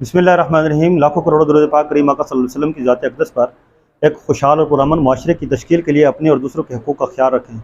बिस्मिल्लाहिर्रहमानिर्रहीम। लाखों करोड़ों दुरूद पाक करीम आका सल्लल्लाहु अलैहि वसल्लम की ज़ात अक़दस पर एक खुशहाल और पुरअमन माशरे की तश्कील के लिए अपने और दूसरों के हकूक़ का ख्याल रखें।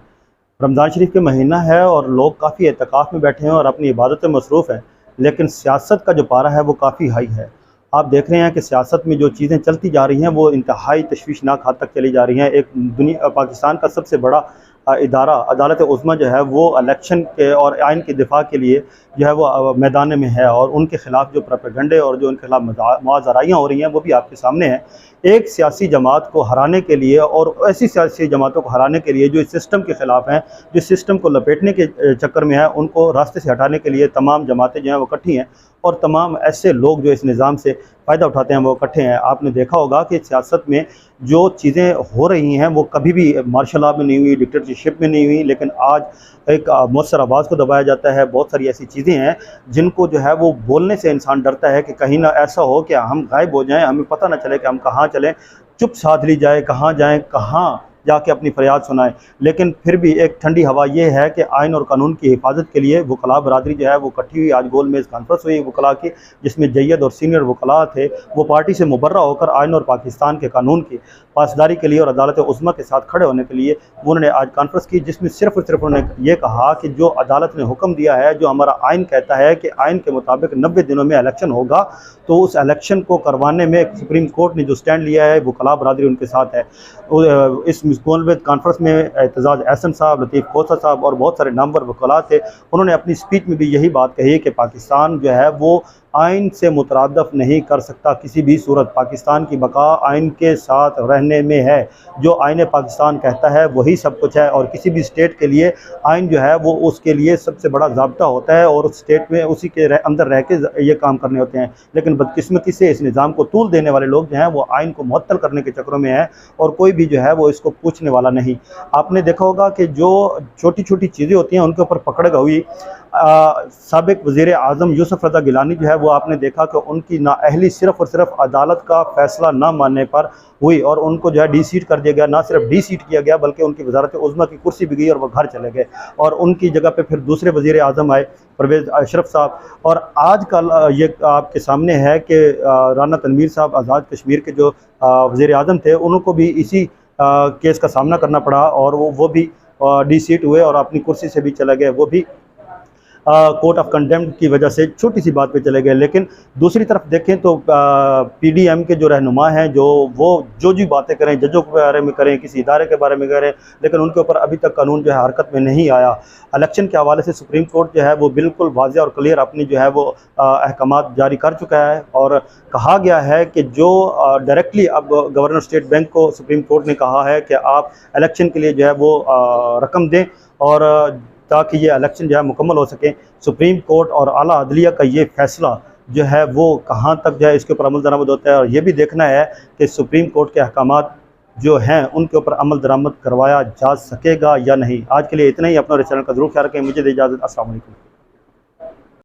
रमज़ान शरीफ के महीना है और लोग काफ़ी एतकाफ़ में बैठे हैं और अपनी इबादत में मसरूफ़ हैं, लेकिन सियासत का जो पारा है वो काफ़ी हाई है। आप देख रहे हैं कि सियासत में जो चीज़ें चलती जा रही हैं वो इंतहाई तशवीशनाक हद तक चली जा रही हैं। एक दुनिया पाकिस्तान का सबसे बड़ा इदारा अदालत उज़्मा जो है वो इलेक्शन के और आइन के दिफा के लिए जो है वो मैदान में है, और उनके ख़िलाफ़ जो प्रोपेगेंडे और जो उनके खिलाफ मुआज़राइयाँ हो रही हैं वो भी आपके सामने हैं। एक सियासी जमात को हराने के लिए और ऐसी सियासी जमातों को हराने के लिए जो इस सिस्टम के ख़िलाफ़ हैं, जो सिस्टम को लपेटने के चक्कर में है, उनको रास्ते से हटाने के लिए तमाम जमातें जो हैं वो इकट्ठी हैं और तमाम ऐसे लोग जो इस निज़ाम से फ़ायदा उठाते हैं वो इकट्ठे हैं। आपने देखा होगा कि सियासत में जो चीज़ें हो रही हैं वो कभी भी मार्शल लॉ में नहीं हुई, डिक्टेटरशिप में नहीं हुई, लेकिन आज एक मौसर आवाज़ को दबाया जाता है। बहुत सारी ऐसी चीज़ें हैं जिनको जो है वो बोलने से इंसान डरता है कि कहीं ना ऐसा हो कि हम गायब हो जाएं, हमें पता ना चले कि हम कहाँ चलें, चुप साध ली जाए, कहाँ जाएं, कहाँ जाके अपनी फरियाद सुनाएं। लेकिन फिर भी एक ठंडी हवा ये है कि आइन और कानून की हिफाजत के लिए वकला बरादरी जो है वो इकट्ठी हुई। आज गोल मेज़ कॉन्फ्रेंस हुई वकला की, जिसमें जैयद और सीनियर वकला थे वो पार्टी से मुबर्रा होकर आइन और पाकिस्तान के कानून की पासदारी के लिए और अदालत उज़्मा के साथ खड़े होने के लिए उन्होंने आज कॉन्फ्रेंस की, जिसमें सिर्फ और सिर्फ उन्होंने ये कहा कि जो अदालत ने हुक्म दिया है, जो हमारा आइन कहता है कि आइन के मुताबिक 90 दिनों में इलेक्शन होगा, तो उस इलेक्शन को करवाने में सुप्रीम कोर्ट ने जो स्टैंड लिया है वकला बरादरी उनके साथ है। इस गोलमेज़ कॉन्फ्रेंस में एतजाज़ एहसन साहब, लतीफ़ खोसा साहब और बहुत सारे नामवर वकला थे। उन्होंने अपनी स्पीच में भी यही बात कही कि पाकिस्तान जो है वो आइन से मुतरादफ नहीं कर सकता किसी भी सूरत। पाकिस्तान की बका आइन के साथ रहने में है। जो आइन पाकिस्तान कहता है वही सब कुछ है, और किसी भी स्टेट के लिए आइन जो है वो उसके लिए सबसे बड़ा ज़ाब्ता होता है और उस स्टेट में उसी के अंदर रह के ये काम करने होते हैं। लेकिन बदकिस्मती से इस निज़ाम को तूल देने वाले लोग जो हैं वो आइन को मुअत्तल करने के चक्करों में हैं और कोई भी जो है वो इसको पूछने वाला नहीं। आपने देखा होगा कि जो छोटी छोटी चीज़ें होती हैं उनके ऊपर पकड़ हुई। साबिक वज़ीर आज़म यूसुफ रज़ा गिलानी जो है वो आपने देखा कि उनकी नाअहली सिर्फ़ और सिर्फ अदालत का फ़ैसला ना मानने पर हुई और उनको जो है डी सीट कर दिया गया। ना सिर्फ डी सीट किया गया बल्कि उनकी वज़ारत उज़्मा की कुर्सी भी गई और वो घर चले गए, और उनकी जगह पे फिर दूसरे वज़ीर आज़म आए, परवेज़ अशरफ साहब। और आज कल ये आपके सामने है कि राना तनवीर साहब आज़ाद कश्मीर के जो वज़ीर आज़म थे उनको भी इसी केस का सामना करना पड़ा और वो भी डी सीट हुए और अपनी कुर्सी से भी चले गए। वो भी कोर्ट ऑफ कंडेम्ड की वजह से छोटी सी बात पे चले गए। लेकिन दूसरी तरफ देखें तो पीडीएम के जो रहनुमा हैं वो जो बातें करें, जजों के बारे में करें, किसी इदारे के बारे में करें, लेकिन उनके ऊपर अभी तक कानून जो है हरकत में नहीं आया। इलेक्शन के हवाले से सुप्रीम कोर्ट जो है वो बिल्कुल वाज़ेह और क्लियर अपनी जो है वो अहकामात जारी कर चुका है और कहा गया है कि जो डायरेक्टली अब गवर्नर स्टेट बैंक को सुप्रीम कोर्ट ने कहा है कि आप इलेक्शन के लिए जो है वो रकम दें और ताकि ये इलेक्शन जो है मुकम्मल हो सके। सुप्रीम कोर्ट और आला अदलिया का ये फ़ैसला जो है वो कहाँ तक जो है इसके ऊपर अमल दरामद होता है, और ये भी देखना है कि सुप्रीम कोर्ट के अहकामात जो हैं उनके ऊपर अमल दरामद करवाया जा सकेगा या नहीं। आज के लिए इतना ही। अपना चैनल का ज़रूर ख्याल रखें। मुझे दे इजाज़त। अस्सलाम वालेकुम।